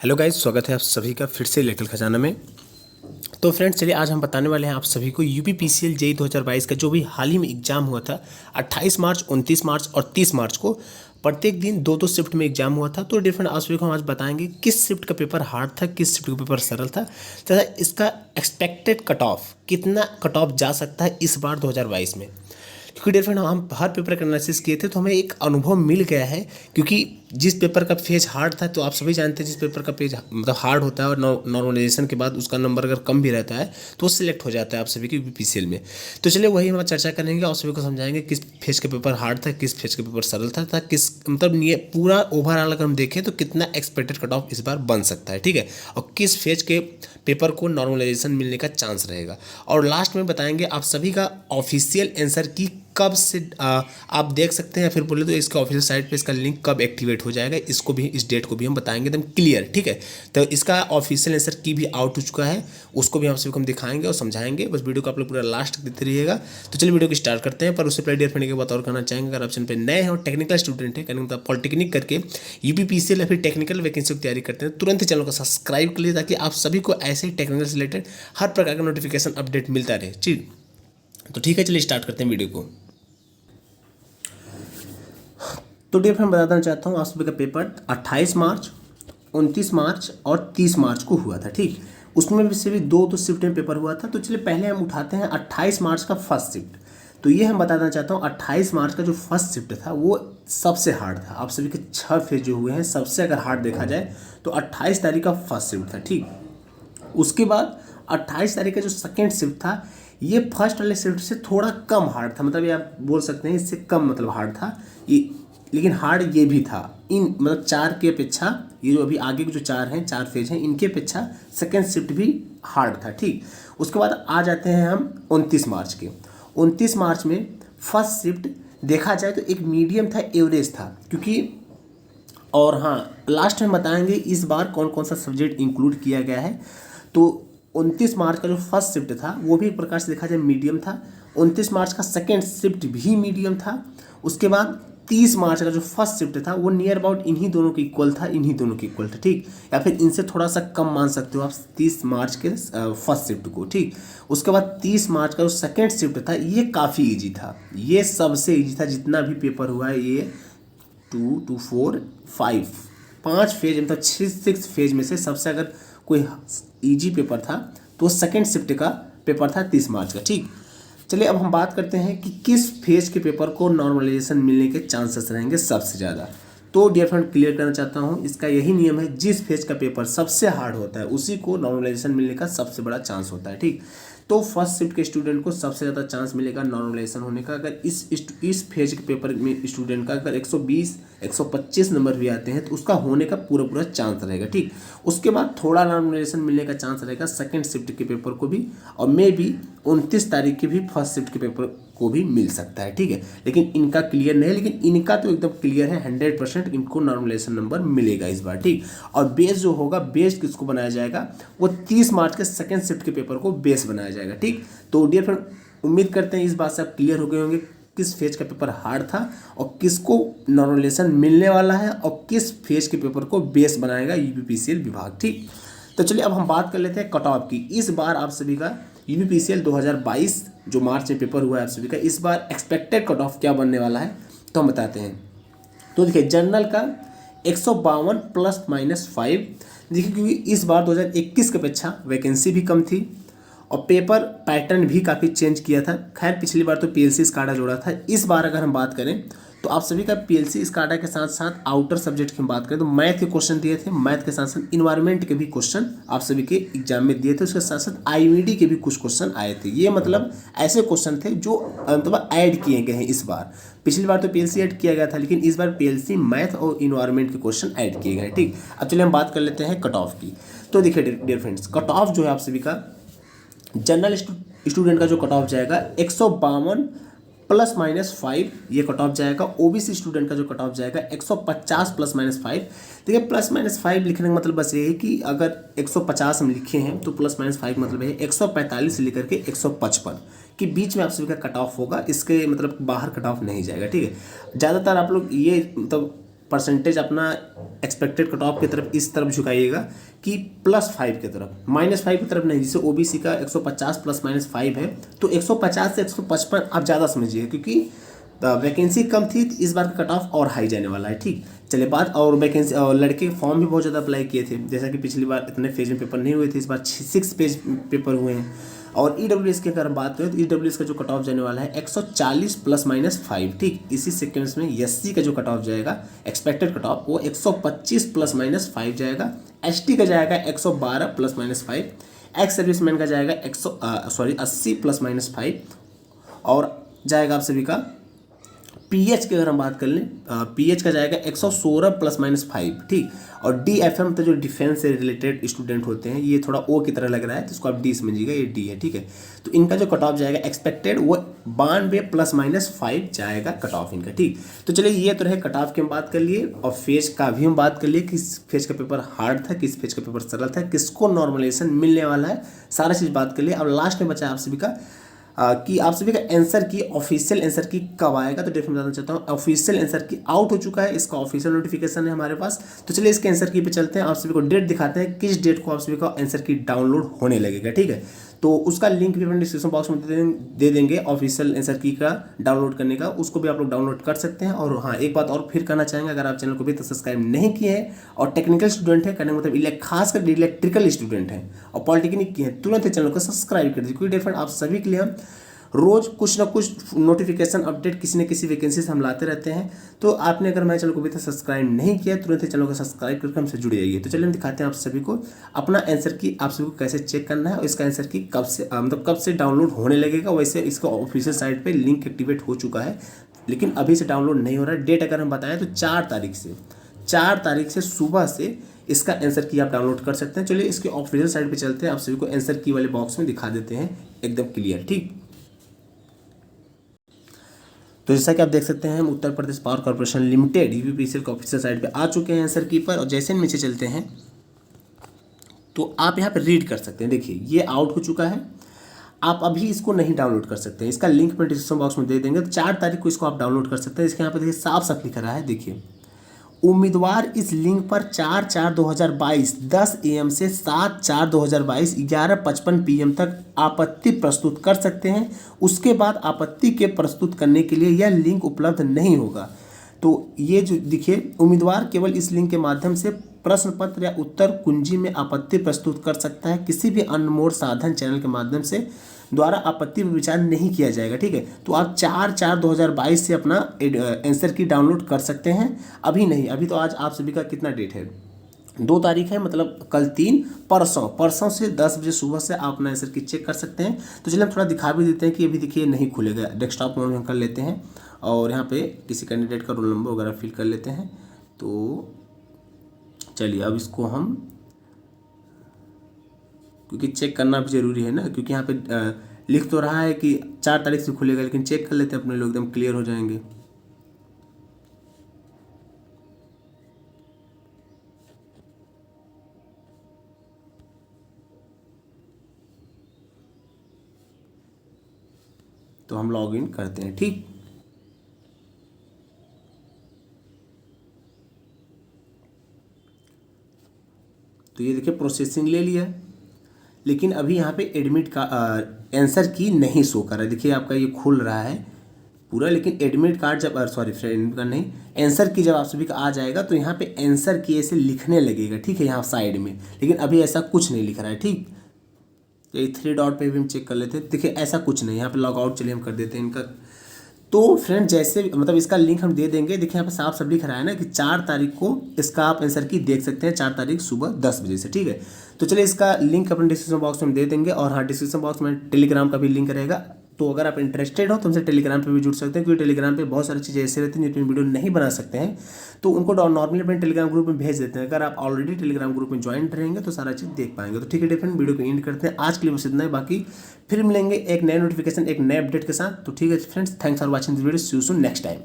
Hello guys, स्वागत है आप सभी का फिर से लिटिल खजाना में। तो फ्रेंड्स, चलिए आज हम बताने वाले हैं आप सभी को यूपीपीसीएल जेईई 2022 का जो भी हाल ही में एग्जाम हुआ था 28 मार्च, 29 मार्च और 30 मार्च को। प्रत्येक दिन दो दो शिफ्ट में एग्जाम हुआ था। तो डिफरेंट आप सभी को हम आज बताएंगे किस शिफ्ट का पेपर हार्ड था, किस शिफ्ट का पेपर सरल था, तथा इसका एक्सपेक्टेड कट ऑफ कितना कट ऑफ जा सकता है इस बार 2022 में। क्योंकि डियर फ्रेंड, हम हर पेपर का एनालिसिस किए थे तो हमें एक अनुभव मिल गया है। क्योंकि जिस पेपर का पेज हार्ड था, तो आप सभी जानते हैं जिस पेपर का पेज मतलब हार्ड होता है और नॉर्मलाइजेशन के बाद उसका नंबर अगर कम भी रहता है तो वो सिलेक्ट हो जाता है आप सभी के यूपीपीसीएल में। तो चलिए वही हम चर्चा करेंगे और सभी को समझाएंगे किस फेज का पेपर हार्ड था, किस फेज का पेपर सरल था, किस मतलब ये पूरा ओवरऑल अगर हम देखें तो कितना एक्सपेक्टेड कट ऑफ इस बार बन सकता है, ठीक है, और किस फेज के पेपर को नॉर्मलाइजेशन मिलने का चांस रहेगा। और लास्ट में बताएंगे आप सभी का ऑफिशियल आंसर की कब से आप देख सकते हैं, या फिर बोले तो इसका ऑफिशियल साइट पे इसका लिंक कब एक्टिवेट हो जाएगा, इसको भी, इस डेट को भी हम बताएंगे एकदम क्लियर, ठीक है। तो इसका ऑफिशियल आंसर की भी आउट हो चुका है, उसको भी हम सभी को हम दिखाएंगे और समझाएंगे। बस वीडियो को आप लोग पूरा लास्ट तक देखते रहिएगा। तो चलिए वीडियो को स्टार्ट करते हैं। पर उससे पहले डियर फ्रेंड की बात और करना चाहेंगे, अगर आप चैनल पर नए हैं और टेक्निकल स्टूडेंट है, कहने मतलब पॉलिटेक्निक करके यूपीपीसीएल या फिर टेक्निकल वैकेंसी की तैयारी करते हैं, तुरंत चैनल को सब्सक्राइब कर लीजिए ताकि आप सभी को ऐसे ही टेक्निकल से रिलेटेड हर प्रकार का नोटिफिकेशन अपडेट मिलता रहे। तो ठीक है, चलिए स्टार्ट करते हैं वीडियो को। तो डियर फ्रेंड, बताना चाहता हूँ आप सभी का पेपर 28 मार्च, 29 मार्च और 30 मार्च को हुआ था, ठीक। उसमें भी से भी दो दो शिफ्ट में पेपर हुआ था। तो चलिए पहले हम उठाते हैं 28 मार्च का फर्स्ट शिफ्ट। तो ये हम बताना चाहता हूँ 28 मार्च का जो फर्स्ट शिफ्ट था वो सबसे हार्ड था। आप सभी के 6 फेज जो हुए हैं सबसे अगर हार्ड देखा जाए तो 28 तारीख का फर्स्ट शिफ्ट था, ठीक। उसके बाद 28 तारीख का जो सेकेंड शिफ्ट था ये फर्स्ट वाले शिफ्ट से थोड़ा कम हार्ड था, मतलब ये आप बोल सकते हैं इससे कम मतलब हार्ड था ये, लेकिन हार्ड ये भी था। इन मतलब 4 की अपेक्षा ये जो अभी आगे के जो 4 हैं, 4 फेज हैं, इनकी अपेक्षा सेकेंड शिफ्ट भी हार्ड था, ठीक। उसके बाद आ जाते हैं हम 29 मार्च के। 29 मार्च में फर्स्ट शिफ्ट देखा जाए तो एक मीडियम था, एवरेज था, क्योंकि और हाँ लास्ट में बताएंगे इस बार कौन कौन सा सब्जेक्ट इंक्लूड किया गया है। तो 29 मार्च का जो फर्स्ट शिफ्ट था वो भी एक प्रकार से देखा जाए मीडियम था। 29 मार्च का सेकेंड शिफ्ट भी मीडियम था। उसके बाद 30 मार्च का जो फर्स्ट शिफ्ट था वो नियर अबाउट इन्हीं दोनों के इक्वल था, इन्हीं दोनों के इक्वल था, ठीक। या फिर इनसे थोड़ा सा कम मान सकते हो आप 30 मार्च के फर्स्ट शिफ्ट को, ठीक। उसके बाद 30 मार्च का जो सेकेंड शिफ्ट था ये काफ़ी ईजी था, ये सबसे ईजी था जितना भी पेपर हुआ है। ये 2 2 4 5 5 फेज मतलब 6 फेज में से सबसे अगर कोई इजी पेपर था तो सेकेंड शिफ्ट का पेपर था 30 मार्च का, ठीक। चलिए अब हम बात करते हैं कि किस फेज के पेपर को नॉर्मलाइजेशन मिलने के चांसेस रहेंगे सबसे ज़्यादा। तो डियर फ्रेंड, क्लियर करना चाहता हूँ, इसका यही नियम है, जिस फेज का पेपर सबसे हार्ड होता है उसी को नॉर्मलाइजेशन मिलने का सबसे बड़ा चांस होता है, ठीक। तो फर्स्ट शिफ्ट के स्टूडेंट को सबसे ज़्यादा चांस मिलेगा नॉर्मलाइजेशन होने का। अगर इस फेज के पेपर में स्टूडेंट का अगर 120 125 नंबर भी आते हैं तो उसका होने का पूरा पूरा चांस रहेगा, ठीक। उसके बाद थोड़ा नॉर्मलाइजेशन मिलने का चांस रहेगा सेकंड शिफ्ट के पेपर को भी, और मे बी 29 तारीख के भी फर्स्ट शिफ्ट के पेपर को भी मिल सकता है, ठीक है। लेकिन इनका क्लियर नहीं है, लेकिन इनका तो एकदम क्लियर है, 100% इनको नॉर्मलाइजेशन नंबर मिलेगा इस बार, ठीक। और बेस जो होगा, बेस किसको बनाया जाएगा, वो 30 मार्च के सेकंड शिफ्ट के पेपर को बेस बनाया जाएगा, ठीक। तो डियर फ्रेंड, उम्मीद करते हैं इस बात से आप क्लियर हो गए होंगे किस फेज का पेपर हार्ड था और किसको नॉर्मलाइजेशन मिलने वाला है और किस फेज के पेपर को बेस बनाएगा यूपीपीसीएल विभाग, ठीक। तो चलिए अब हम बात कर लेते हैं कट ऑफ की। इस बार आप सभी का यूपीपीसीएल 2022 जो मार्च में पेपर हुआ है आप सभी का, इस बार एक्सपेक्टेड कट ऑफ क्या बनने वाला है तो हम बताते हैं। तो देखिए जनरल का 152 ±5। देखिए क्योंकि इस बार 2021 की अपेक्षा वैकेंसी भी कम थी और पेपर पैटर्न भी काफ़ी चेंज किया था। खैर पिछली बार तो पीएलसी स्काडा जोड़ा था, इस बार अगर हम बात करें तो आप सभी का पीएलसी स्काडा के साथ साथ आउटर सब्जेक्ट की हम बात करें तो मैथ के क्वेश्चन दिए थे, मैथ के साथ साथ इन्वायरमेंट के भी क्वेश्चन आप सभी के एग्जाम में दिए थे। उसके साथ साथ आईवीडी के भी कुछ क्वेश्चन आए थे। ये मतलब ऐसे क्वेश्चन थे जो मतलब ऐड किए गए हैं इस बार। पिछली बार तो पीएलसी ऐड किया गया था, लेकिन इस बार पीएलसी, मैथ और इन्वायरमेंट के क्वेश्चन ऐड किए गए हैं, ठीक। अब चलिए हम बात कर लेते हैं कट ऑफ की। तो देखिए डियर फ्रेंड्स, कट ऑफ जो है आप सभी का जनरल स्टूडेंट का जो कट ऑफ जाएगा 152 ±5 ये कट ऑफ जाएगा। ओबीसी स्टूडेंट का जो कट ऑफ जाएगा 150 ±5। देखिए +-5 लिखने का मतलब बस ये है कि अगर 150 हम लिखे हैं तो +-5 मतलब है 145 से लेकर के 155 के बीच में आप सभी का कट ऑफ होगा, इसके मतलब बाहर कट ऑफ नहीं जाएगा, ठीक है। ज़्यादातर आप लोग ये मतलब परसेंटेज अपना एक्सपेक्टेड कट ऑफ की तरफ इस तरफ झुकाइएगा कि +5 की तरफ, -5 की तरफ नहीं। जैसे ओबीसी का 150 ±5 है, तो 150 से 155 आप ज़्यादा समझिए, क्योंकि वैकेंसी कम थी तो इस बार का कट ऑफ और हाई जाने वाला है। ठीक, चलिए बात और वैकेंसी और लड़के फॉर्म भी बहुत ज़्यादा अप्लाई किए थे, जैसा कि पिछली बार इतने पेज में पेपर नहीं हुए थे, इस बार 6 पेज पेपर हुए हैं। और ईडब्ल्यूएस की अगर हम बात करें तो ईडब्ल्यूएस का जो कट ऑफ जाने वाला है 140 ±5। ठीक, इसी सेकेंड्स में एससी का जो कट ऑफ जाएगा एक्सपेक्टेड कट ऑफ वो 125 ±5 जाएगा। एसटी का जाएगा 112 ±5। एक्स सर्विसमैन का जाएगा 80 ±5। और जाएगा आप सभी का पीएच की अगर हम बात कर लें, पीएच का जाएगा 116 ±5। ठीक, और डीएफएम तो जो डिफेंस से रिलेटेड स्टूडेंट होते हैं, ये थोड़ा ओ की तरह लग रहा है तो इसको आप डी समझिएगा, ये डी है। ठीक है, तो इनका जो कट ऑफ जाएगा एक्सपेक्टेड वो 92 ±5 जाएगा कट ऑफ इनका। ठीक, तो चलिए ये तो रहे कट ऑफ की हम बात कर लिए, और फेज का भी हम बात कर लिए, किस फेज का पेपर हार्ड था, किस फेज का पेपर सरल था, किसको नॉर्मलाइजेशन मिलने वाला है, सारा चीज़ बात कर लिए। अब लास्ट में बचा आप सभी का कि आप सभी का आंसर की ऑफिशियल आंसर की कब आएगा। तो डेफिनेटली बताना चाहता हूँ ऑफिशियल आंसर की आउट हो चुका है, इसका ऑफिशियल नोटिफिकेशन है हमारे पास। तो चलिए इसके आंसर की पे चलते हैं, आप सभी को डेट दिखाते हैं किस डेट को आप सभी का आंसर की डाउनलोड होने लगेगा। ठीक है, तो उसका लिंक भी अपने डिस्क्रिप्शन बॉक्स में दे देंगे, ऑफिशियल आंसर की का डाउनलोड करने का, उसको भी आप लोग डाउनलोड कर सकते हैं। और हाँ, एक बात और फिर कहना चाहेंगे, अगर आप चैनल को भी तो सब्सक्राइब नहीं किए हैं और टेक्निकल स्टूडेंट है, कहने का मतलब खासकर इलेक्ट्रिकल स्टूडेंट हैं और पॉलिटेक्निक किए हैं, तुरंत चैनल को सब्सक्राइब कर दीजिए, क्योंकि डेफिनेट आप सभी के लिए हम रोज कुछ ना कुछ नोटिफिकेशन अपडेट किसी न किसी वैकेंसी से हम लाते रहते हैं। तो आपने अगर हमारे चैनल को अभी तक सब्सक्राइब नहीं किया, तुरंत ही चैनल को सब्सक्राइब करके हमसे जुड़ जाइए। तो चलिए हम दिखाते हैं आप सभी को अपना आंसर की आप सभी को कैसे चेक करना है, और इसका आंसर की कब से मतलब कब से डाउनलोड होने लगेगा। वैसे इसका ऑफिशियल साइट पर लिंक एक्टिवेट हो चुका है, लेकिन अभी से डाउनलोड नहीं हो रहा है। डेट अगर हम बताएं तो 4 तारीख से सुबह से इसका आंसर की आप डाउनलोड कर सकते हैं। चलिए इसके ऑफिशियल साइट पे चलते हैं, आप सभी को आंसर की वाले बॉक्स में दिखा देते हैं एकदम क्लियर। ठीक, तो जैसा कि आप देख सकते हैं हम Uttar Pradesh power corporation limited UPPCL के ऑफिशियल साइट पे आ चुके हैं आंसर की पर। और जैसे नीचे चलते हैं तो आप यहाँ पे रीड कर सकते हैं। देखिए ये आउट हो चुका है, आप अभी इसको नहीं डाउनलोड कर सकते हैं, इसका लिंक मैं डिस्क्रिप्शन बॉक्स में दे देंगे। तो 4 तारीख को इसको आप डाउनलोड कर सकते हैं। इसके यहाँ पे देखिए साफ साफ लिखा रहा है, देखिए उम्मीदवार इस लिंक पर 4/4/2022 10 AM से 7/4/2022 11:55 PM तक आपत्ति प्रस्तुत कर सकते हैं। उसके बाद आपत्ति के प्रस्तुत करने के लिए यह लिंक उपलब्ध नहीं होगा। तो ये जो देखिए, उम्मीदवार केवल इस लिंक के माध्यम से प्रश्न पत्र या उत्तर कुंजी में आपत्ति प्रस्तुत कर सकता है, किसी भी अनमोड साधन चैनल के माध्यम से द्वारा आपत्ति पर विचार नहीं किया जाएगा। ठीक है, तो आप 4/4/2022 से अपना आंसर की डाउनलोड कर सकते हैं। अभी नहीं, अभी तो आज आप सभी का कितना डेट है, 2 तारीख है, मतलब कल 3, परसों से 10 बजे सुबह से आप अपना आंसर की चेक कर सकते हैं। तो चलिए हम थोड़ा दिखा भी देते हैं कि अभी देखिए नहीं खुलेगा, डेस्कटॉप मोड में हम कर लेते हैं और यहाँ पे किसी कैंडिडेट का रोल नंबर वगैरह फिल कर लेते हैं। तो चलिए अब इसको हम, क्योंकि चेक करना भी ज़रूरी है ना, क्योंकि यहाँ पे लिख तो रहा है कि 4 तारीख से खुलेगा, लेकिन चेक कर लेते हैं अपने लोग, एकदम क्लियर हो जाएंगे। तो हम लॉग इन करते हैं। ठीक, तो ये देखिए प्रोसेसिंग ले लिया, लेकिन अभी यहाँ पे एडमिट का आंसर की नहीं शो कर रहा है। देखिए आपका ये खुल रहा है पूरा, लेकिन एडमिट कार्ड जब एडमिट कार्ड नहीं, आंसर की जब आप सभी का आ जाएगा तो यहाँ पे आंसर की ऐसे लिखने लगेगा। ठीक है, यहाँ साइड में, लेकिन अभी ऐसा कुछ नहीं लिख रहा है। ठीक, तो ये 3 डॉट पे भी हम चेक कर लेते हैं। देखिए ऐसा कुछ नहीं, यहाँ पे लॉग आउट चलिए हम कर देते हैं इनका। तो फ्रेंड जैसे मतलब इसका लिंक हम दे देंगे। देखिए यहाँ पे साफ सब लिख रहा है ना कि 4 तारीख को इसका आप आंसर की देख सकते हैं, 4 तारीख सुबह 10 बजे से। ठीक है, तो चलिए इसका लिंक अपने डिस्क्रिप्शन बॉक्स में दे देंगे। और हाँ, डिस्क्रिप्शन बॉक्स में टेलीग्राम का भी लिंक रहेगा, तो अगर आप इंटरेस्टेड हो तो हमसे टेलीग्राम पे भी जुड़ सकते हैं, क्योंकि टेलीग्राम पे बहुत सारी चीज़ें ऐसे रहती हैं जिनमें वीडियो नहीं बना सकते हैं, तो उनको नॉर्मली अपने टेलीग्राम ग्रुप में भेज देते हैं। अगर आप ऑलरेडी टेलीग्राम ग्रुप में ज्वाइन रहेंगे तो सारा चीज़ देख पाएंगे। तो ठीक है डिफरेंट, वीडियो को एंड करते हैं आज के लिए, बस इतना है। बाकी फिर मिलेंगे एक नए नोटिफिकेशन एक नए अपडेट के साथ। तो ठीक है friends, thanks for watching this video, see you soon next time.